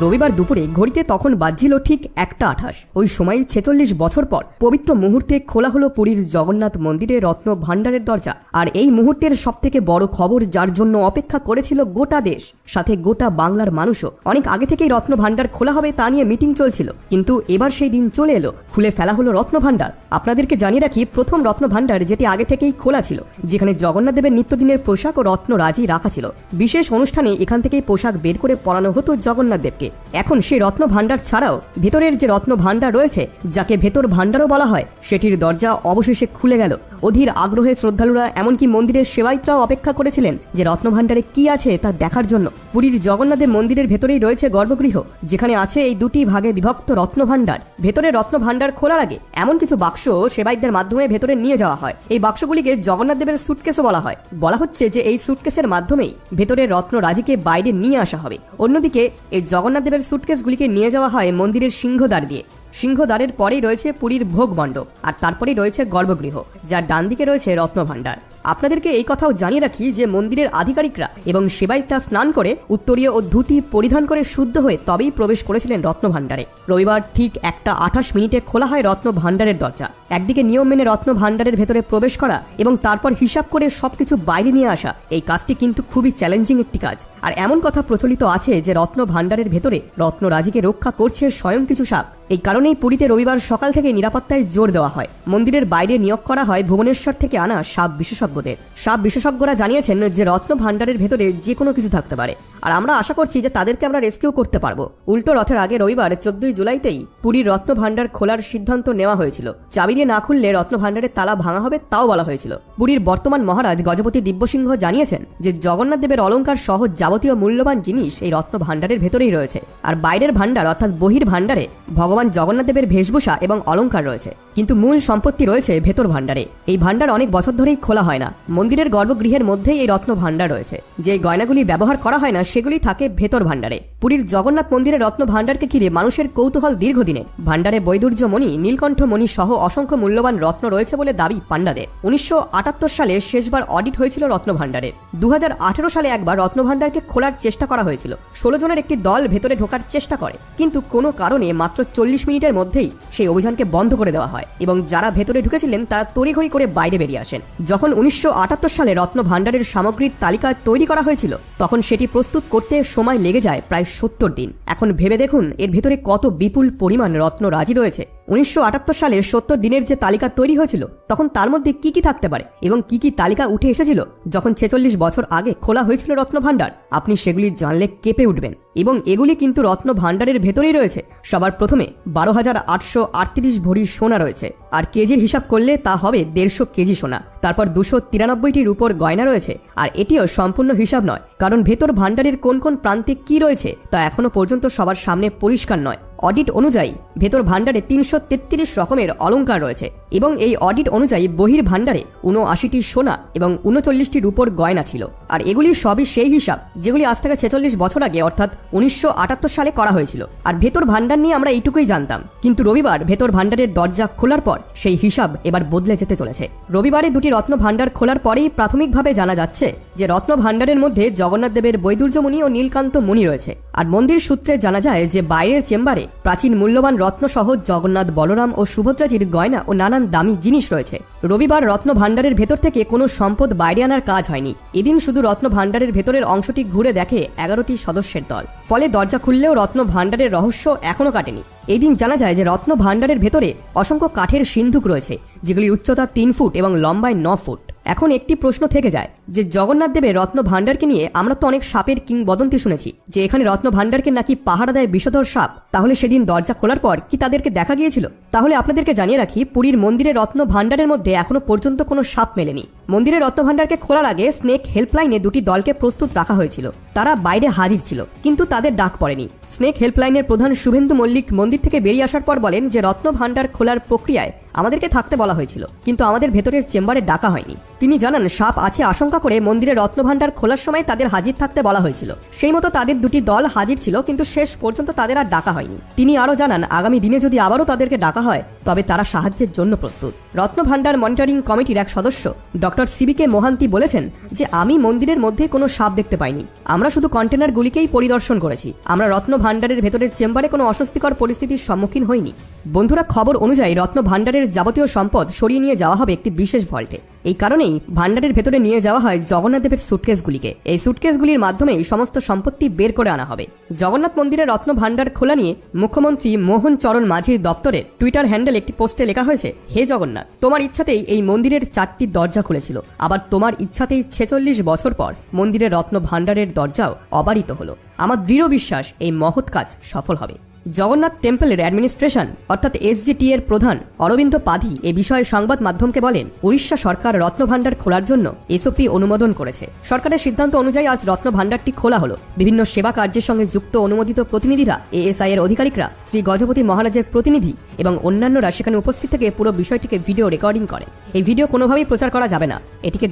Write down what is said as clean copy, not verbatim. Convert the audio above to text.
রবিবার দুপুরে ঘড়িতে তখন বাজছিল ঠিক 1:28। ওই সময় 46 বছর পর পবিত্র মুহূর্তে খোলা হলো পুরীর জগন্নাথ মন্দিরে রত্ন ভাণ্ডারের দরজা। আর এই মুহূর্তের সবথেকে বড় খবর, যার জন্য অপেক্ষা করেছিল গোটা দেশ, সাথে গোটা বাংলার মানুষও। অনেক আগে থেকেই রত্ন ভাণ্ডার খোলা হবে তা নিয়ে মিটিং চলছিল, কিন্তু এবার সেই দিন চলে এলো, খুলে ফেলা হলো রত্ন ভাণ্ডার। আপনাদেরকে জানিয়ে রাখি, প্রথম রত্ন ভাণ্ডার যেটি আগে থেকেই খোলা ছিল, যেখানে জগন্নাথ দেবের নিত্যদিনের পোশাক ও রত্ন রাজি রাখা ছিল। বিশেষ অনুষ্ঠানে এখান থেকেই পোশাক বের করে পরানো হতো জগন্নাথ দেবকে। এখন সেই রত্ন ভাণ্ডার ছাড়াও ভেতরের যে রত্ন ভাণ্ডার রয়েছে, যাকে ভেতর ভাণ্ডারও বলা হয়, সেটির দরজা অবশেষে খুলে গেল। অধীর আগ্রহে শ্রদ্ধালুরা, এমনকি মন্দিরের সেবায়িতরাও অপেক্ষা করেছিলেন যে রত্ন ভাণ্ডারে কি আছে তা দেখার জন্য। পুরীর জগন্নাথের মন্দিরের ভেতরেই রয়েছে গর্ভগৃহ, যেখানে আছে এই দুটি ভাগে বিভক্ত রত্ন ভাণ্ডার। ভেতরে রত্ন ভাণ্ডার খোলার আগে এমন কিছু বাক্স সেবায়িতদের মাধ্যমে ভেতরে নিয়ে যাওয়া হয়। এই বাক্সগুলিকে জগন্নাথ দেবের সুটকেসও বলা হয়। বলা হচ্ছে যে এই সুটকেসের মাধ্যমেই ভেতরের রত্ন রাজিকে বাইরে নিয়ে আসা হবে। অন্যদিকে এই জগন্নাথ দেবের সুটকেসগুলিকে নিয়ে যাওয়া হয় মন্দিরের সিংহদ্বার দিয়ে। সিংহদ্বারের পরেই রয়েছে পুরীর ভোগ মণ্ডপ, আর তারপরেই রয়েছে গর্ভগৃহ, যার ডান দিকে রয়েছে রত্ন ভাণ্ডার। আপনাদেরকে এই কথাও জানিয়ে রাখি যে মন্দিরের আধিকারিকরা এবং সেবায়িতরা স্নান করে উত্তরীয় ও ধুতি পরিধান করে শুদ্ধ হয়ে তবেই প্রবেশ করেছিলেন রত্ন ভাণ্ডারে। রবিবার ঠিক 1:28 খোলা হয় রত্ন ভাণ্ডারের দরজা। একদিকে নিয়ম মেনে রত্ন ভাণ্ডারের ভেতরে প্রবেশ করা এবং তারপর হিসাব করে সবকিছু বাইরে নিয়ে আসা, এই কাজটি কিন্তু খুবই চ্যালেঞ্জিং একটি কাজ। আর এমন কথা প্রচলিত আছে যে রত্ন ভাণ্ডারের ভেতরে রত্নরাজিকে রক্ষা করছে স্বয়ং কিছু সাপ। এই কারণেই পুরীতে রবিবার সকাল থেকে নিরাপত্তায় জোর দেওয়া হয়। মন্দিরের বাইরে নিয়োগ করা হয় ভুবনেশ্বর থেকে আনা সাপ বিশেষজ্ঞদের। সাপ বিশেষজ্ঞরা জানিয়েছেন যে রত্ন ভাণ্ডারের ভেতরে যে কোনো কিছু থাকতে পারে, আর আমরা আশা করছি যে তাদেরকে আমরা রেস্কিউ করতে পারবো। উল্টো রথের আগে রবিবার 14 জুলাইতেই পুরীর রত্ন ভাণ্ডার খোলার সিদ্ধান্ত নেওয়া হয়েছিল। চাবি দিয়ে না খুললে রত্ন ভাণ্ডারের তালা ভাঙা হবে, তাও বলা হয়েছিল। পুরীর বর্তমান মহারাজ গজপতি দিব্যসিংহ জানিয়েছেন যে জগন্নাথ দেবের অলঙ্কার সহ যাবতীয় মূল্যবান জিনিস এই রত্ন ভাণ্ডারের ভেতরেই রয়েছে। আর বাইরের ভাণ্ডার অর্থাৎ বহির ভাণ্ডারে ভগবান জগন্নাথ দেবের বেশভূষা এবং অলঙ্কার রয়েছে, কিন্তু মূল সম্পত্তি রয়েছে ভেতর ভাণ্ডারে। এই ভাণ্ডার অনেক বছর ধরেই খোলা হয় না। মন্দিরের গর্ভগৃহের মধ্যেই এই রত্ন ভাণ্ডার রয়েছে। যে গয়নাগুলি ব্যবহার করা হয় না সেগুলি থাকে ভেতর ভাণ্ডারে। পুরীর জগন্নাথ মন্দিরের রত্ন ভাণ্ডারকে ঘিরে মানুষের কৌতূহল দীর্ঘদিনের। ভাণ্ডারে বৈদুর্য মণি, নীলকণ্ঠ মণি সহ অসংখ্য মূল্যবান রত্ন রয়েছে বলে দাবি পাণ্ডাদের। 1978 সালে শেষবার অডিট হয়েছিল রত্ন ভাণ্ডারের। 2018 সালে একবার রত্ন ভাণ্ডারকে খোলার চেষ্টা করা হয়েছিল। 16 জনের একটি দল ভেতরে ঢোকার চেষ্টা করে, কিন্তু কোনো কারণে মাত্র 40 মিনিটের মধ্যেই সেই অভিযানকে বন্ধ করে দেওয়া হয় এবং যারা ভেতরে ঢুকেছিলেন তারা তড়িঘড়ি করে বাইরে বেরিয়ে আসেন। যখন 1978 সালে রত্ন ভাণ্ডারের সামগ্রীর তালিকা তৈরি করা হয়েছিল, তখন সেটি প্রস্তুত করতে সময় লেগে যায় প্রায় 70 দিন। এখন ভেবে দেখুন এর ভেতরে কত বিপুল পরিমাণ রত্ন রাজি রয়েছে। 1978 সালে 70 দিনের যে তালিকা তৈরি হয়েছিল, তখন তার মধ্যে কি কি থাকতে পারে এবং কি কি তালিকা উঠে এসেছিল যখন 46 বছর আগে খোলা হয়েছিল রত্ন ভাণ্ডার, আপনি সেগুলি জানলে কেঁপে উঠবেন। এবং এগুলি কিন্তু রত্ন ভাণ্ডারের ভেতরেই রয়েছে। সবার প্রথমে 12,838 ভরি সোনা রয়েছে, আর কেজির হিসাব করলে তা হবে 150 কেজি সোনা। তারপর 293টির উপর গয়না রয়েছে, আর এটিও সম্পূর্ণ হিসাব নয়, কারণ ভেতর ভাণ্ডারের কোন কোন প্রান্তে কি রয়েছে তা এখনো পর্যন্ত সবার সামনে পরিষ্কার নয়। অডিট অনুযায়ী ভেতর ভাণ্ডারে 333 রকমের অলঙ্কার রয়েছে এবং এই অডিট অনুযায়ী বহির ভাণ্ডারে 79টি সোনা এবং 39টির উপর গয়না ছিল। আর এগুলি সবই সেই হিসাব যেগুলি আজ থেকে 46 বছর আগে অর্থাৎ 1978 সালে করা হয়েছিল। আর ভেতর ভাণ্ডার নিয়ে আমরা এইটুকুই জানতাম, কিন্তু রবিবার ভেতর ভাণ্ডারের দরজা খোলার পর সেই হিসাব এবার বদলে যেতে চলেছে। রবিবারে দুটি রত্ন ভাণ্ডার খোলার পরেই প্রাথমিকভাবে জানা যাচ্ছে যে রত্ন ভাণ্ডারের মধ্যে জগন্নাথ দেবের বৈদুর্য মুনি ও নীলকান্ত মুনি রয়েছে। আর মন্দির সূত্রে জানা যায় যে বাইরের চেম্বারে প্রাচীন মূল্যবান রত্ন সহ জগন্নাথ, বলরাম ও সুভদ্রাজির গয়না ও নানান দামি জিনিস রয়েছে। রবিবার রত্ন ভাণ্ডারের ভেতর থেকে কোনো সম্পদ বাইরে আনার কাজ হয়নি। এদিন শুধু রত্ন ভাণ্ডারের ভেতরের অংশটি ঘুরে দেখে 11টি সদস্যের দল। ফলে দরজা খুললেও রত্ন ভাণ্ডারের রহস্য এখনো কাটেনি। এই দিন জানা যায় যে রত্ন ভাণ্ডারের ভেতরে অসংখ্য কাঠের সিন্ধুক রয়েছে, যেগুলির উচ্চতা 3 ফুট এবং লম্বায় 9 ফুট। এখন একটি প্রশ্ন থেকে যায় যে জগন্নাথ দেবের রত্ন ভাণ্ডারকে নিয়ে আমরা তো অনেক সাপের কিংবদন্তি শুনেছি যে এখানে রত্ন ভাণ্ডারকে নাকি পাহারা দেয় বিষধর সাপ। তাহলে সেদিন দরজা খোলার পর কি তাদেরকে দেখা গিয়েছিল? তাহলে আপনাদেরকে জানিয়ে রাখি, পুরীর মন্দিরের রত্ন ভাণ্ডারের মধ্যে এখনো পর্যন্ত কোনো সাপ মেলেনি। মন্দিরের রত্ন ভাণ্ডারকে খোলার আগে স্নেক হেল্পলাইনে দুটি দলকে প্রস্তুত রাখা হয়েছিল। তারা বাইরে হাজির ছিল, কিন্তু তাদের ডাক পড়েনি। স্নেক হেল্পলাইনের প্রধান শুভেন্দু মল্লিক মন্দির থেকে বেরিয়ে আসার পর বলেন যে রত্ন ভাণ্ডার খোলার প্রক্রিয়ায় আমাদেরকে থাকতে বলা হয়েছিল, কিন্তু আমাদের ভেতরের চেম্বারে ডাকা হয়নি। তিনি জানান সাপ আছে আশঙ্কা করে মন্দিরের রত্ন ভাণ্ডার খোলার সময় তাদের হাজির থাকতে বলা হয়েছিল। সেই মতো তাদের দুটি দল হাজির ছিল, কিন্তু শেষ পর্যন্ত তাদের আর ডাকা হয়নি। তিনি আরো জানান আগামী দিনে যদি আবারও তাদেরকে ডাকা হয় তবে তারা সাহায্যের জন্য প্রস্তুত। রত্ন ভান্ডার মনিটরিং কমিটির এক সদস্য ডক্টর সিবিকে মোহান্তি বলেছেন যে আমি মন্দিরের মধ্যে কোনো সাপ দেখতে পাইনি, আমরা শুধু কন্টেনারগুলিকেই পরিদর্শন করেছি। আমরা রত্ন ভান্ডারের ভেতরের চেম্বারে কোনো অস্বস্তিকর পরিস্থিতির সম্মুখীন হইনি। বন্ধুরা, খবর অনুযায়ী রত্ন ভান্ডারের যাবতীয় সম্পদ সরিয়ে নিয়ে যাওয়া হবে একটি বিশেষ ভল্টে। এই কারণেই ভান্ডারের ভেতরে নিয়ে যাওয়া হয় জগন্নাথ দেবের সুটকেসগুলিকে। এই সুটকেসগুলির মাধ্যমেই সমস্ত সম্পত্তি বের করে আনা হবে। জগন্নাথ মন্দিরের রত্ন ভান্ডার খোলা নিয়ে মুখ্যমন্ত্রী মোহন চরণ মাঝির দপ্তরের টুইটার হ্যান্ডেল একটি পোস্টে লেখা হয়েছে, হে জগন্নাথ, তোমার ইচ্ছাতেই এই মন্দিরের 4টি দরজা খুলেছিল, আবার তোমার ইচ্ছাতেই 46 বছর পর মন্দিরের রত্ন ভান্ডারের দরজাও অবারিত হলো। আমার দৃঢ় বিশ্বাস এই মহৎ কাজ সফল হবে। জগন্নাথ টেম্পলের অ্যাডমিনিস্ট্রেশন অর্থাৎ এসজিটি এর প্রধান অরবিন্দ পাধি এ বিষয়ে সংবাদ মাধ্যমকে বলেন, উড়িষ্যা সরকার রত্ন ভান্ডার খোলার জন্য এসওপি অনুমোদন করেছে। সরকারের সিদ্ধান্ত অনুযায়ী আজ রত্ন ভান্ডারটি খোলা হলো। বিভিন্ন সেবা কার্যের সঙ্গে যুক্ত অনুমোদিত প্রতিনিধিরা, এএসআই এর অধিকারিকরা, শ্রী গজপতি মহারাজের প্রতিনিধি এবং অন্যান্যরা সেখানে উপস্থিত থেকে পুরো বিষয়টিকে ভিডিও রেকর্ডিং করেন। এই ভিডিও কোনোভাবেই প্রচার করা যাবে না, এটিকে